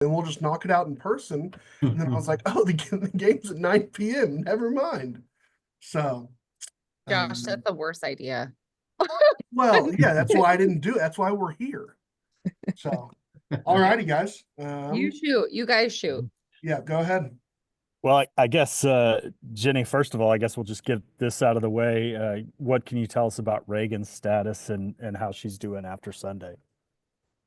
and we'll just knock it out in person. And then I was like, oh, the game's at 9 p.m. Never mind. So, Josh, that's um, the worst idea. well, yeah, that's why I didn't do it. That's why we're here. So, all righty, guys. You shoot. You guys shoot. Yeah, go ahead. Well, I guess, Jenny, first of all, I guess we'll just get this out of the way. What can you tell us about Reagan's status and how she's doing after Sunday?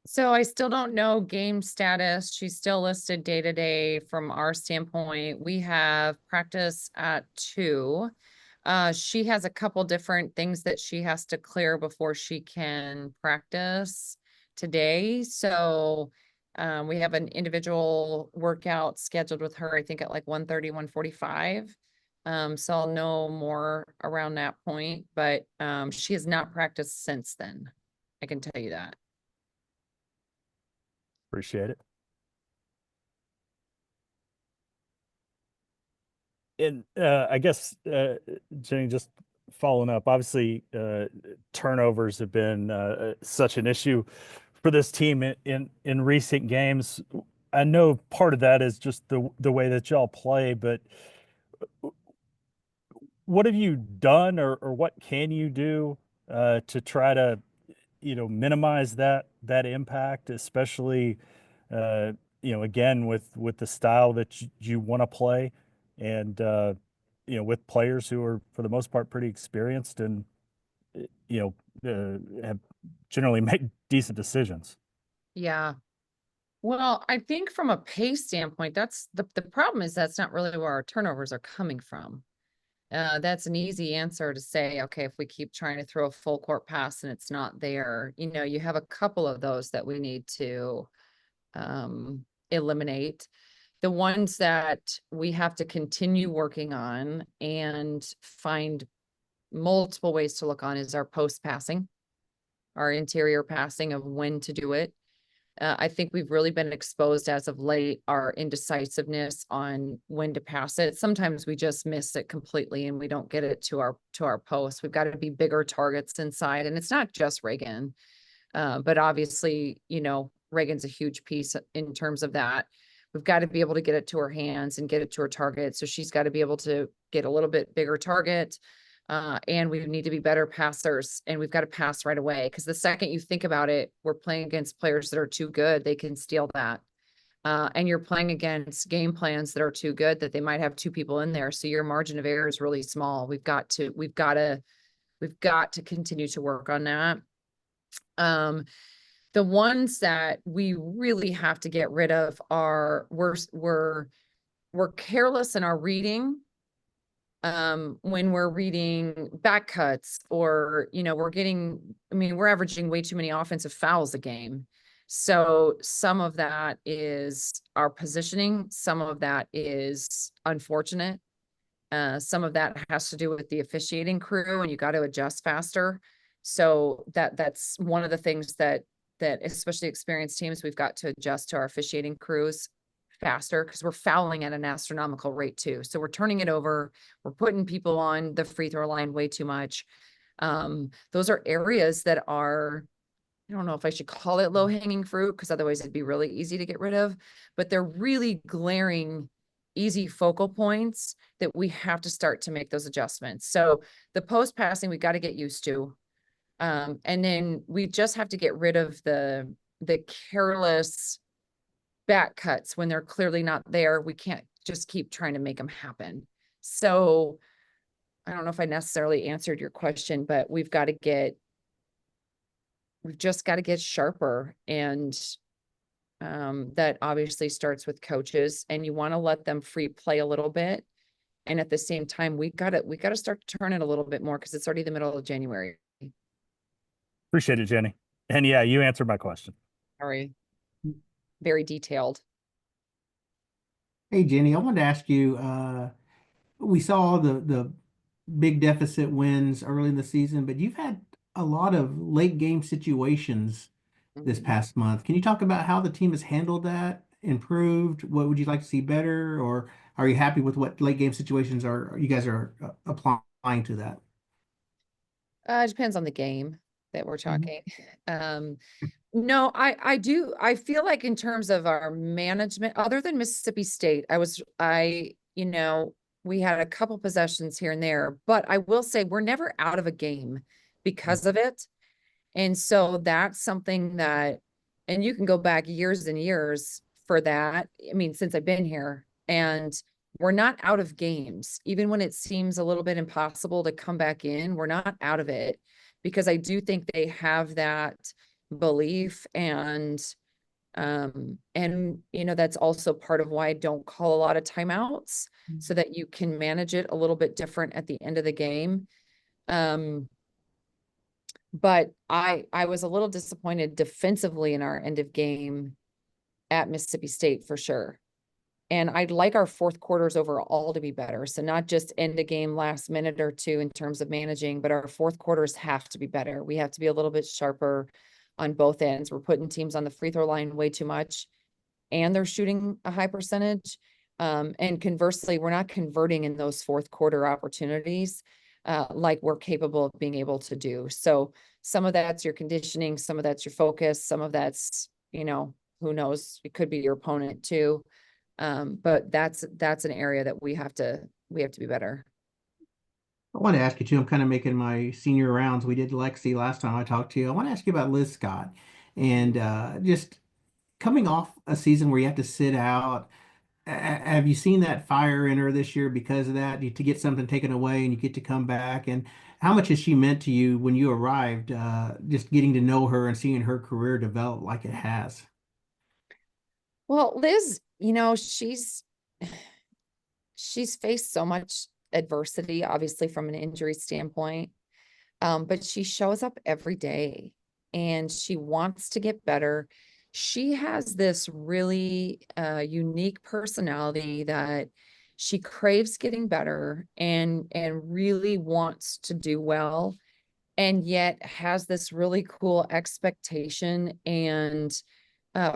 So I still don't know game status. She's still listed day to day from our standpoint. We have practice at 2. She has a couple different things that she has to clear before she can practice today. So we have an individual workout scheduled with her, I think at like 1:30, 1:45. So I'll know more around that point, but she has not practiced since then. I can tell you that. Appreciate it. And I guess, Jenny, just following up, obviously, turnovers have been such an issue for this team in recent games. I know part of that is just the way that y'all play, but what have you done, or what can you do to try to, minimize that impact, especially, again, with the style that you want to play, and with players who are, for the most part, pretty experienced and have generally made decent decisions. Yeah. Well, I think from a pace standpoint, that's the problem is that's not really where our turnovers are coming from. That's an easy answer to say, okay, if we keep trying to throw a full court pass and it's not there, you have a couple of those that we need to eliminate. The ones that we have to continue working on and find multiple ways to look on is our post passing, our interior passing of when to do it. I think we've really been exposed as of late, our indecisiveness on when to pass it. Sometimes we just miss it completely and we don't get it to our post. We've got to be bigger targets inside. And it's not just Reagan. But obviously, Reagan's a huge piece in terms of that. We've got to be able to get it to her hands and get it to her target. So she's got to be able to get a little bit bigger target. And we need to be better passers, and we've got to pass right away. Because the second you think about it, we're playing against players that are too good. They can steal that. And you're playing against game plans that are too good that they might have 2 people in there. So your margin of error is really small. We've got to continue to work on that. The ones that we really have to get rid of are we're careless in our reading when we're reading back cuts, or we're averaging way too many offensive fouls a game. So some of that is our positioning, some of that is unfortunate, some of that has to do with the officiating crew, and you got to adjust faster. So that's one of the things that especially experienced teams, we've got to adjust to our officiating crews faster, because we're fouling at an astronomical rate too. So we're turning it over. We're putting people on the free throw line way too much. Those are areas that are, I don't know if I should call it low hanging fruit, because otherwise it'd be really easy to get rid of, but they're really glaring, easy focal points that we have to start to make those adjustments. So the post passing, we got to get used to. And then we just have to get rid of the careless back cuts when they're clearly not there. We can't just keep trying to make them happen. So I don't know if I necessarily answered your question, but we've just got to get sharper. And that obviously starts with coaches, and you want to let them free play a little bit. And at the same time, we got to start to turn it a little bit more, because it's already the middle of January. Appreciate it, Jenny. And yeah, you answered my question. Sorry. Very detailed. Hey, Jenny, I wanted to ask you, we saw the big deficit wins early in the season, but you've had a lot of late game situations this past month. Can you talk about how the team has handled that, improved? What would you like to see better, or are you happy with what late game situations you guys are applying to that? It depends on the game. that we're talking. No, I feel like in terms of our management, other than Mississippi State, you know, we had a couple possessions here and there, but I will say we're never out of a game because of it. And so that's something that, and you can go back years and years for that. I mean, since I've been here, and we're not out of games, even when it seems a little bit impossible to come back in, we're not out of it, because I do think they have that belief. And you know, that's also part of why I don't call a lot of timeouts, so that you can manage it a little bit different at the end of the game. But I was a little disappointed defensively in our end of game at Mississippi State for sure. And I'd like our fourth quarters overall to be better. So not just end a game last minute or two in terms of managing, but our fourth quarters have to be better. We have to be a little bit sharper on both ends. We're putting teams on the free throw line way too much, and they're shooting a high percentage. And conversely, we're not converting in those fourth quarter opportunities like we're capable of being able to do. So some of that's your conditioning, some of that's your focus, some of that's, you know, who knows, it could be your opponent too. But that's an area that we have to be better. I want to ask you too, I'm kind of making my senior rounds. We did Lexi last time I talked to you. I want to ask you about Liz Scott, and just coming off a season where you have to sit out. Have you seen that fire in her this year because of that, to get something taken away and you get to come back? And how much has she meant to you when you arrived, just getting to know her and seeing her career develop like it has? Well, Liz, you know, she's faced so much adversity, obviously from an injury standpoint. But she shows up every day and she wants to get better. She has this really unique personality that she craves getting better and really wants to do well, and yet has this really cool expectation and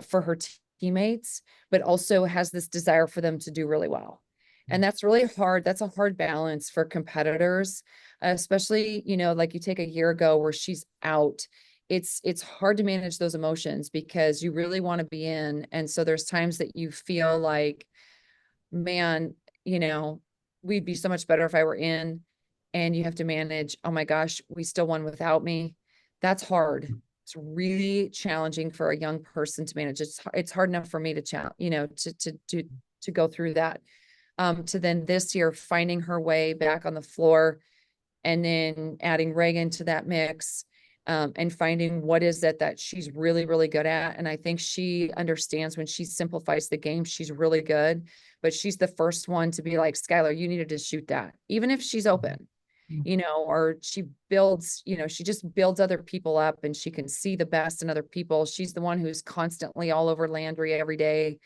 for her teammates, but also has this desire for them to do really well. And that's really hard. That's a hard balance for competitors, especially, you know, like you take a year ago where she's out. It's hard to manage those emotions because you really want to be in. And so there's times that you feel like, man, you know, we'd be so much better if I were in. And you have to manage, oh my gosh, we still won without me. That's hard. It's really challenging for a young person to manage. It's hard enough for me to you know, to go through that. To then this year finding her way back on the floor, and then adding Reagan to that mix, and finding what is it that she's really, really good at. And I think she understands when she simplifies the game, she's really good, but she's the first one to be like, Skylar, you needed to shoot that, even if she's open, you know, or she builds, you know, she just builds other people up and she can see the best in other people. She's the one who's constantly all over Landry every day.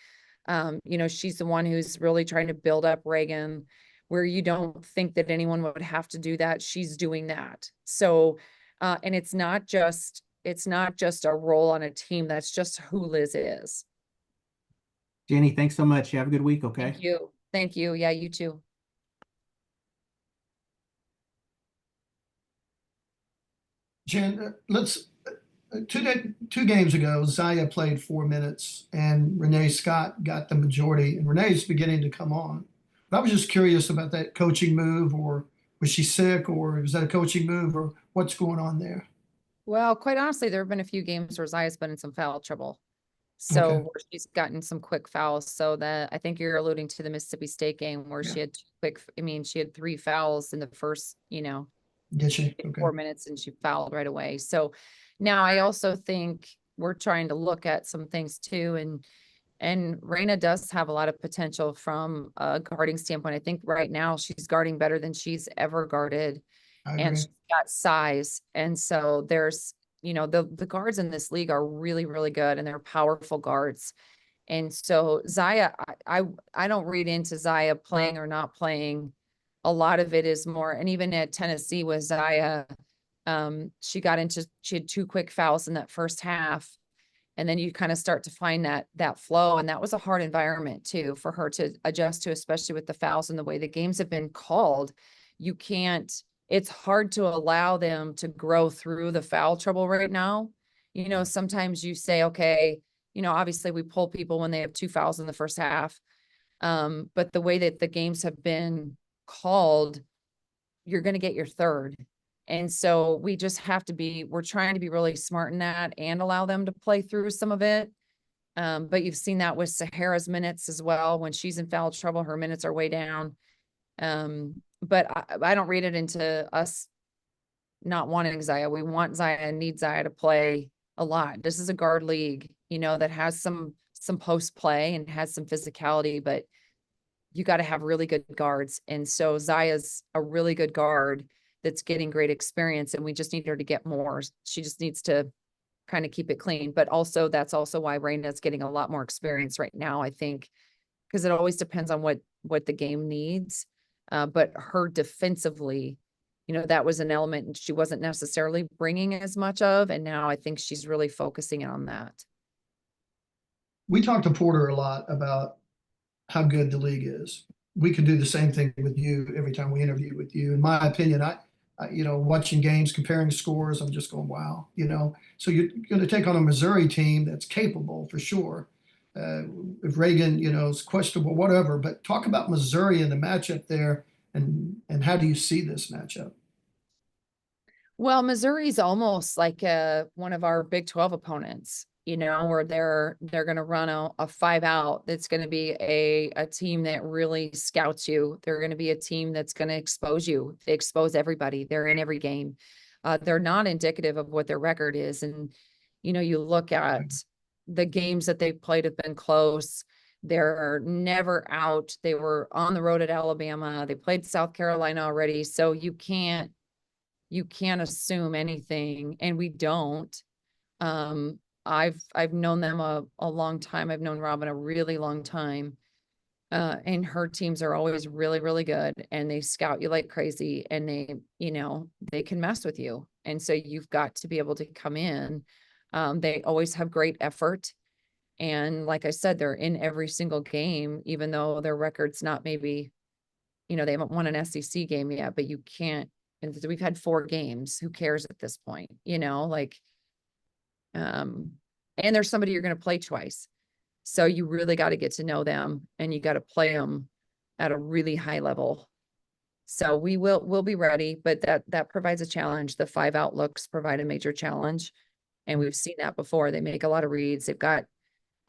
You know, she's the one who's really trying to build up Reagan, where you don't think that anyone would have to do that. She's doing that. So, and it's not just a role on a team. That's just who Liz is. Jenny, thanks so much. You have a good week. Okay. Thank you. Thank you. Yeah, you too. Jen, two games ago, Zaya played 4 minutes and Renee Scott got the majority, and Renee's beginning to come on. But I was just curious about that coaching move, or was she sick, or was that a coaching move, or what's going on there? Well, quite honestly, there have been a few games where Zaya's been in some foul trouble. So Okay. where she's gotten some quick fouls. So that I think you're alluding to the Mississippi State game where Yeah. she had she had 3 fouls in the first, you know, Did she? Okay. 4 minutes, and she fouled right away. So now I also think we're trying to look at some things too. And Raina does have a lot of potential from a guarding standpoint. I think right now she's guarding better than she's ever guarded, I and agree. she's got size. And so there's, you know, the guards in this league are really, really good, and they're powerful guards. And so Zaya, I don't read into Zaya playing or not playing. A lot of it is more, and even at Tennessee with Zaya, she had 2 quick fouls in that first half. And then you kind of start to find that flow. And that was a hard environment too, for her to adjust to, especially with the fouls and the way the games have been called. You can't it's hard to allow them to grow through the foul trouble right now. You know, sometimes you say, okay, you know, obviously we pull people when they have 2 fouls in the first half. But the way that the games have been called, you're going to get your third. And so we just have to we're trying to be really smart in that and allow them to play through some of it. But you've seen that with Sahara's minutes as well. When she's in foul trouble, her minutes are way down. But I don't read it into us not wanting Zaya. We want Zaya and need Zaya to play a lot. This is a guard league, you know, that has some post play and has some physicality, but you got to have really good guards. And so Zaya's a really good guard that's getting great experience, and we just need her to get more. She just needs to kind of keep it clean. But also that's also why Raina's getting a lot more experience right now, I think, because it always depends on what the game needs. But her defensively, you know, that was an element she wasn't necessarily bringing as much of. And now I think she's really focusing on that. We talked to Porter a lot about how good the league is. We could do the same thing with you every time we interview with you. In my opinion, I you know, watching games, comparing scores, I'm just going, wow, you know. So you're going to take on a Missouri team that's capable for sure. If Reagan, you know, is questionable, whatever, but talk about Missouri and the matchup there, and how do you see this matchup? Well, Missouri's almost like one of our Big 12 opponents, you know, where they're going to run a 5-out. That's going to be a team that really scouts you. They're going to be a team that's going to expose you. They expose everybody. They're in every game. They're not indicative of what their record is. And, you know, you look at the games that they've played have been close. They're never out. They were on the road at Alabama. They played South Carolina already. So you can't assume anything, and we don't. I've known them a long time. I've known Robin a really long time. And her teams are always really, really good, and they scout you like crazy, and they, you know, they can mess with you. And so you've got to be able to come in. They always have great effort. And like I said, they're in every single game, even though their record's not maybe, you know, they haven't won an SEC game yet, but you can't. And we've had 4 games. Who cares at this point? You know, like, and there's somebody you're going to play twice. So you really got to get to know them, and you got to play them at a really high level. So we'll be ready, but that provides a challenge. The 5-out looks provide a major challenge. And we've seen that before. They make a lot of reads. They've got a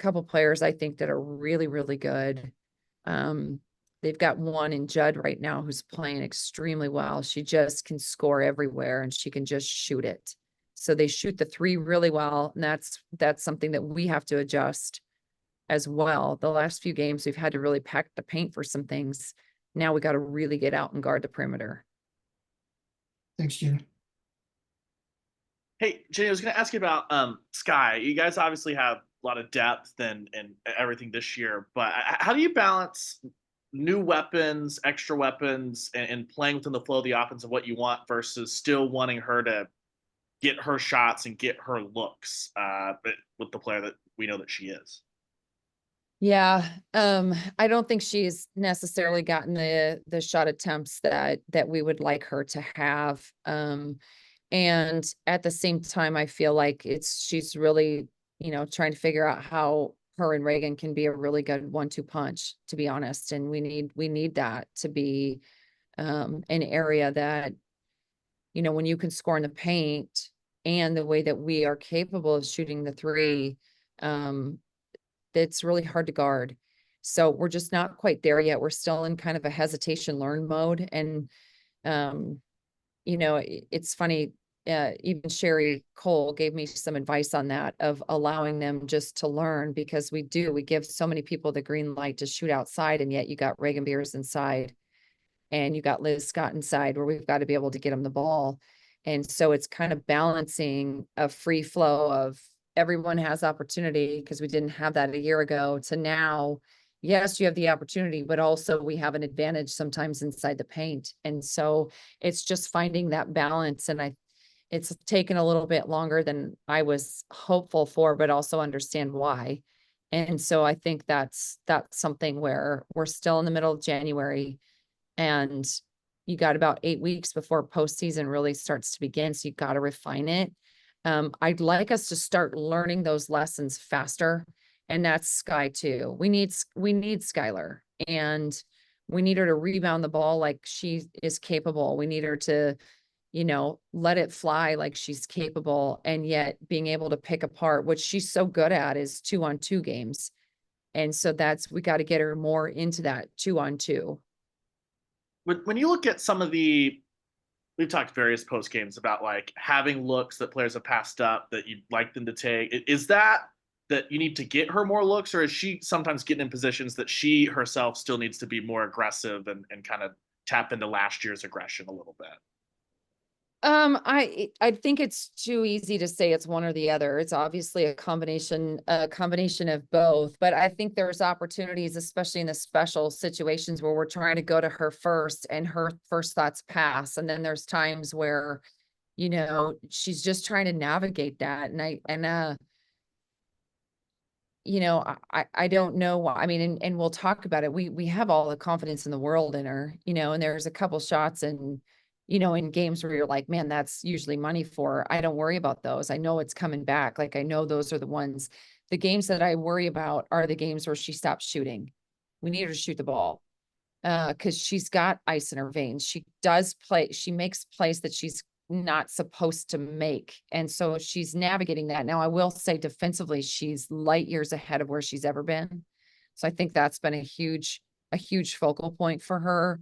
couple players, I think, that are really, really good. They've got one in Judd right now who's playing extremely well. She just can score everywhere, and she can just shoot it. So they shoot the 3 really well. And that's something that we have to adjust as well. The last few games, we've had to really pack the paint for some things. Now we got to really get out and guard the perimeter. Thanks, Jenny. Hey, Jenny, I was going to ask you about Sky. You guys obviously have a lot of depth and everything this year, but how do you balance new weapons, extra weapons, and playing within the flow of the offense of what you want versus still wanting her to get her shots and get her looks but with the player that we know that she is? Yeah. I don't think she's necessarily gotten the shot attempts that we would like her to have. And at the same time, I feel like she's really, you know, trying to figure out how her and Reagan can be a really good 1-2 punch, to be honest. And we need that to be an area that, you know, when you can score in the paint and the way that we are capable of shooting the 3, it's really hard to guard. So we're just not quite there yet. We're still in kind of a hesitation learn mode. And, you know, it's funny, even Sherry Cole gave me some advice on that, of allowing them just to learn, because we give so many people the green light to shoot outside. And yet you got Reagan Beers inside, and you got Liz Scott inside, where we've got to be able to get them the ball. And so it's kind of balancing a free flow of everyone has opportunity, because we didn't have that a year ago, to now, yes, you have the opportunity, but also we have an advantage sometimes inside the paint. And so it's just finding that balance. And it's taken a little bit longer than I was hopeful for, but also understand why. And so I think that's something where we're still in the middle of January, and, you got about 8 weeks before postseason really starts to begin. So you got to refine it. I'd like us to start learning those lessons faster. And that's Sky too. We need Skylar, and we need her to rebound the ball like she is capable. We need her to, let it fly like she's capable, and yet being able to pick apart what she's so good at is 2-on-2 games. And so we got to get her more into that 2-on-2. When you look at some of we've talked various post games about like having looks that players have passed up that you'd like them to take. Is that you need to get her more looks, or is she sometimes getting in positions that she herself still needs to be more aggressive and kind of tap into last year's aggression a little bit? I think it's too easy to say it's one or the other. It's obviously a combination of both, but I think there's opportunities, especially in the special situations where we're trying to go to her first and her first thoughts pass. And then there's times where, she's just trying to navigate that. I don't know why. I mean, and we'll talk about it. We have all the confidence in the world in her, and there's a couple shots and, in games where you're like, man, that's usually money for her. I don't worry about those. I know it's coming back. Like, I know those are the ones. The games that I worry about are the games where she stops shooting. We need her to shoot the ball. Because she's got ice in her veins. She makes plays that she's not supposed to make. And so she's navigating that. Now, I will say defensively, she's light years ahead of where she's ever been. So I think that's been a huge focal point for her.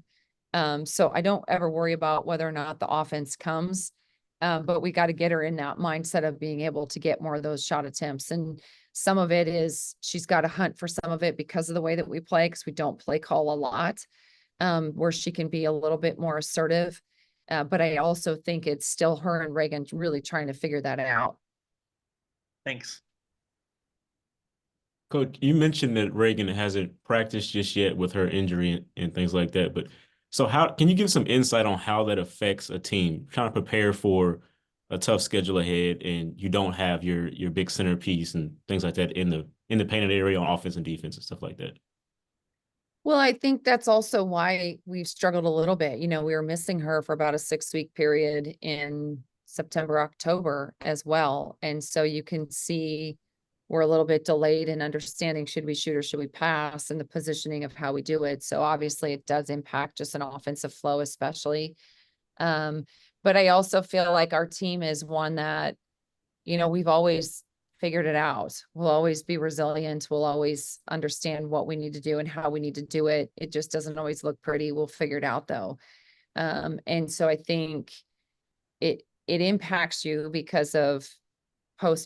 So I don't ever worry about whether or not the offense comes. But we got to get her in that mindset of being able to get more of those shot attempts. And some of it is she's got to hunt for some of it because of the way that we play, because we don't play call a lot, where she can be a little bit more assertive. But I also think it's still her and Reagan really trying to figure that out. Thanks. Coach, you mentioned that Reagan hasn't practiced just yet with her injury and things like that. But so how can you give some insight on how that affects a team trying to prepare for a tough schedule ahead, and you don't have your big centerpiece and things like that in the painted area on offense and defense and stuff like that? Well, I think that's also why we've struggled a little bit. We were missing her for about a 6-week period in September, October as well. And so you can see we're a little bit delayed in understanding, should we shoot or should we pass, and the positioning of how we do it. So obviously it does impact just an offensive flow, especially. But I also feel like our team is one that, we've always figured it out. We'll always be resilient. We'll always understand what we need to do and how we need to do it. It just doesn't always look pretty. We'll figure it out though. And so I think it impacts you because of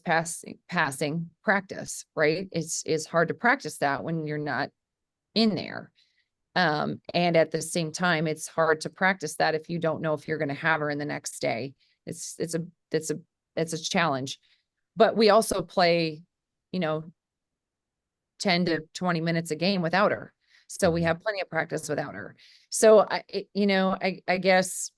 passing practice, right? It's hard to practice that when you're not in there. And at the same time, it's hard to practice that if you don't know if you're going to have her in the next day. It's a challenge. But we also play, 10 to 20 minutes a game without her. So we have plenty of practice without her. So I guess,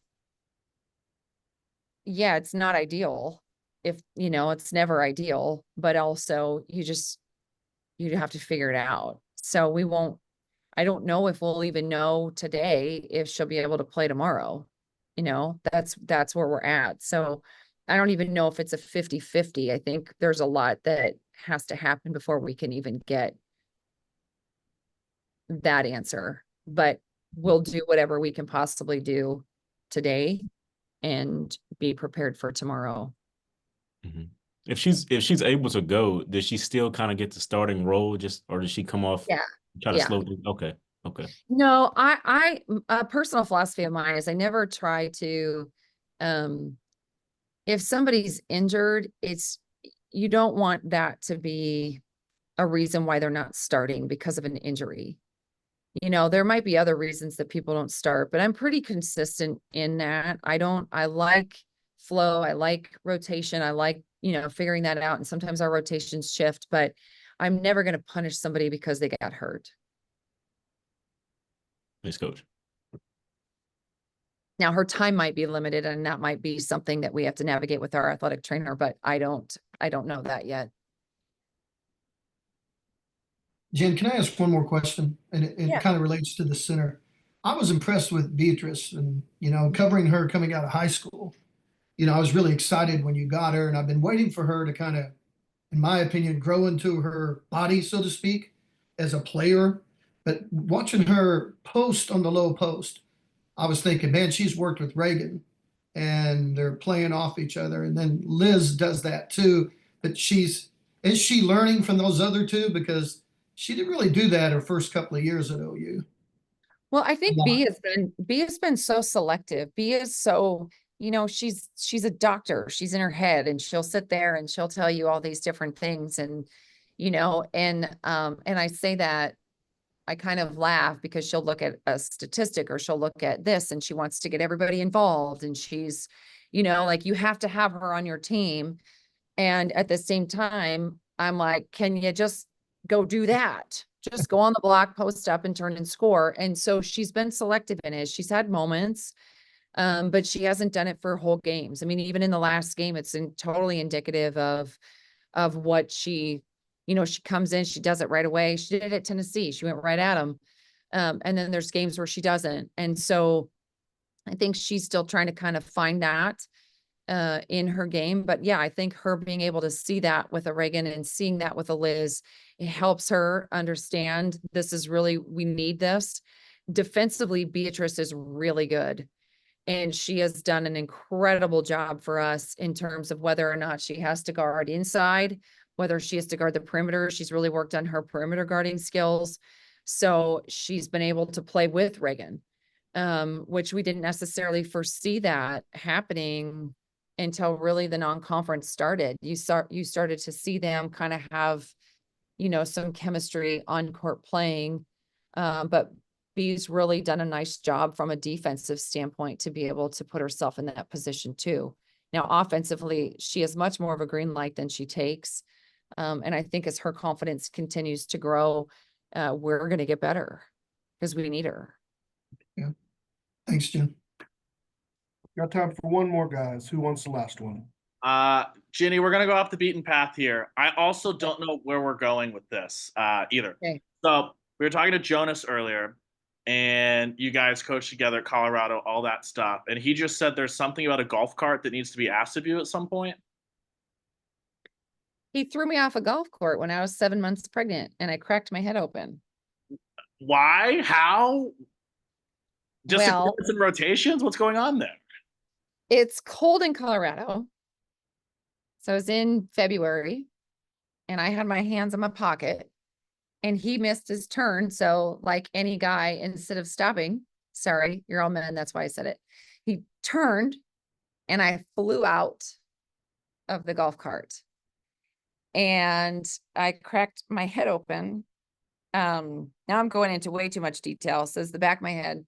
yeah, it's not ideal. If, it's never ideal, but also you have to figure it out. So I don't know if we'll even know today if she'll be able to play tomorrow. That's where we're at. So I don't even know if it's a 50-50. I think there's a lot that has to happen before we can even get that answer, but we'll do whatever we can possibly do today and be prepared for tomorrow. Mm-hmm. If she's able to go, does she still kind of get the starting role, or does she come off? Yeah. Try to slow things? Okay. No, I a personal philosophy of mine is I never try to, if somebody's injured, you don't want that to be a reason why they're not starting because of an injury. There might be other reasons that people don't start, but I'm pretty consistent in that. I like flow. I like rotation. I like, figuring that out. And sometimes our rotations shift, but I'm never going to punish somebody because they got hurt. Thanks, Coach. Now her time might be limited, and that might be something that we have to navigate with our athletic trainer, but I don't know that yet. Jen, can I ask one more question? And it Yeah. kind of relates to the center. I was impressed with Beatrice and, covering her coming out of high school. I was really excited when you got her, and I've been waiting for her to kind of, in my opinion, grow into her body, so to speak, as a player. But watching her post on the low post, I was thinking, man, she's worked with Reagan and they're playing off each other. And then Liz does that too. But is she learning from those other two? Because she didn't really do that her first couple of years at OU. Well, I think Yeah. B has been so selective. B is so, she's a doctor. She's in her head and she'll sit there and she'll tell you all these different things. And, and I say that I kind of laugh because she'll look at a statistic or she'll look at this and she wants to get everybody involved. And she's, like you have to have her on your team. And at the same time, I'm like, can you just go do that? Just go on the block, post up and turn and score. And so she's been selective in it. She's had moments, but she hasn't done it for whole games. I mean, even in the last game, it's totally indicative of what she comes in, she does it right away. She did it at Tennessee. She went right at them. And then there's games where she doesn't. And so I think she's still trying to kind of find that in her game. But yeah, I think her being able to see that with a Reagan and seeing that with a Liz, it helps her understand this is really, we need this. Defensively, Beatrice is really good. And she has done an incredible job for us in terms of whether or not she has to guard inside, whether she has to guard the perimeter. She's really worked on her perimeter guarding skills. So she's been able to play with Reagan, which we didn't necessarily foresee that happening until really the non-conference started. You started to see them kind of have, some chemistry on court playing. But B's really done a nice job from a defensive standpoint to be able to put herself in that position too. Now, offensively, she has much more of a green light than she takes. And I think as her confidence continues to grow, we're going to get better because we need her. Yeah. Thanks, Jim. Got time for one more, guys. Who wants the last one? Jennie, we're gonna go off the beaten path here. I also don't know where we're going with this either. Okay. So we were talking to Jonas earlier, and you guys coach together at Colorado, all that stuff. And he just said there's something about a golf cart that needs to be asked of you at some point. He threw me off a golf court when I was 7 months pregnant and I cracked my head open. Why? How? Just Well, some rotations? What's going on there? it's cold in Colorado. So it was in February and I had my hands in my pocket and he missed his turn. So like any guy, instead of stopping, sorry, you're all men, that's why I said it. He turned and I flew out of the golf cart and I cracked my head open. Now I'm going into way too much detail. So it's the back of my head.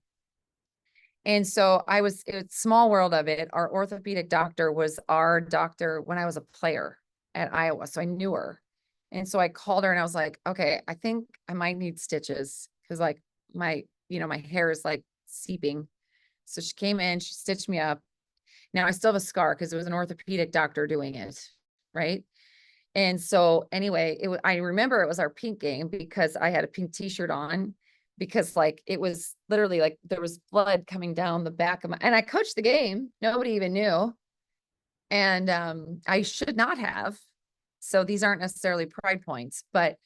And so it's small world of it. Our orthopedic doctor was our doctor when I was a player at Iowa. So I knew her. And so I called her and I was like, okay, I think I might need stitches because like my hair is like seeping. So she came in, she stitched me up. Now I still have a scar because it was an orthopedic doctor doing it. Right. And so anyway, I remember it was our pink game because I had a pink t-shirt on because like, it was literally like there was blood coming down the back of and I coached the game. Nobody even knew. And I should not have. So these aren't necessarily pride points, but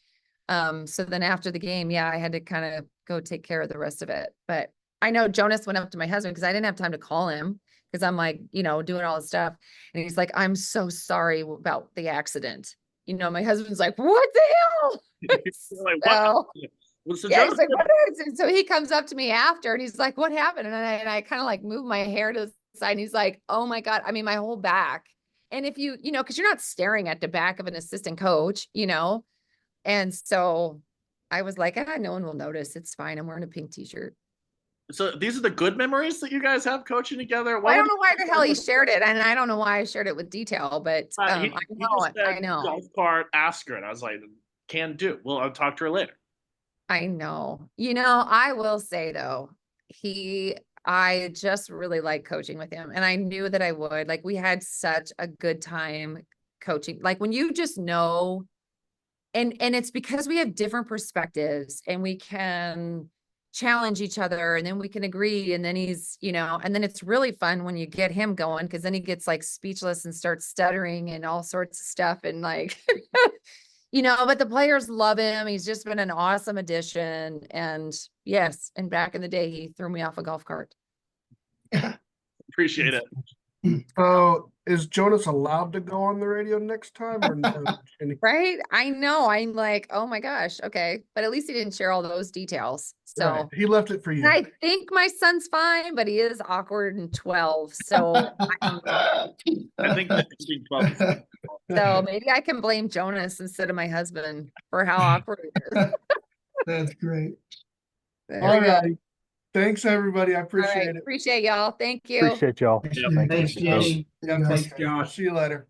so then after the game, yeah, I had to kind of go take care of the rest of it. But I know Jonas went up to my husband because I didn't have time to call him because I'm like, doing all this stuff. And he's like, I'm so sorry about the accident. My husband's like, what the hell? Like, what? Yeah, he's like, what happened? So he comes up to me after and he's like, what happened? And I kind of like move my hair to the side and he's like, oh my God. I mean, my whole back. And if cause you're not staring at the back of an assistant coach, and so I was like, no one will notice. It's fine. I'm wearing a pink t-shirt. So these are the good memories that you guys have coaching together? I don't know why the hell he shared it. And I don't know why I shared it with detail, but I know. Golf cart, ask her. And I was like, can do. Well, I'll talk to her later. I know. I will say though, I just really like coaching with him. And I knew that I would. Like we had such a good time coaching. Like when you just know, and it's because we have different perspectives and we can challenge each other, and then we can agree, and then he's, you know, and then it's really fun when you get him going, because then he gets like speechless and starts stuttering and all sorts of stuff, and like you know, but the players love him. He's just been an awesome addition. And yes, and back in the day he threw me off a golf cart. Appreciate it. So is Jonas allowed to go on the radio next time or no? Jenny? Right? I know. I'm like, oh my gosh, okay. But at least he didn't share all those details. So Right. He left it for and you. I think my son's fine, but he is awkward and 12. So I don't know. I think that between 12 and So maybe I can blame Jonas instead of my husband for how awkward it is. That's great. There All we go. right. Thanks, everybody. I All appreciate right. it. Appreciate y'all. Thank you. Appreciate y'all. Yeah. Thanks, Jenny. Yeah, Thanks, Josh. Josh. See you later.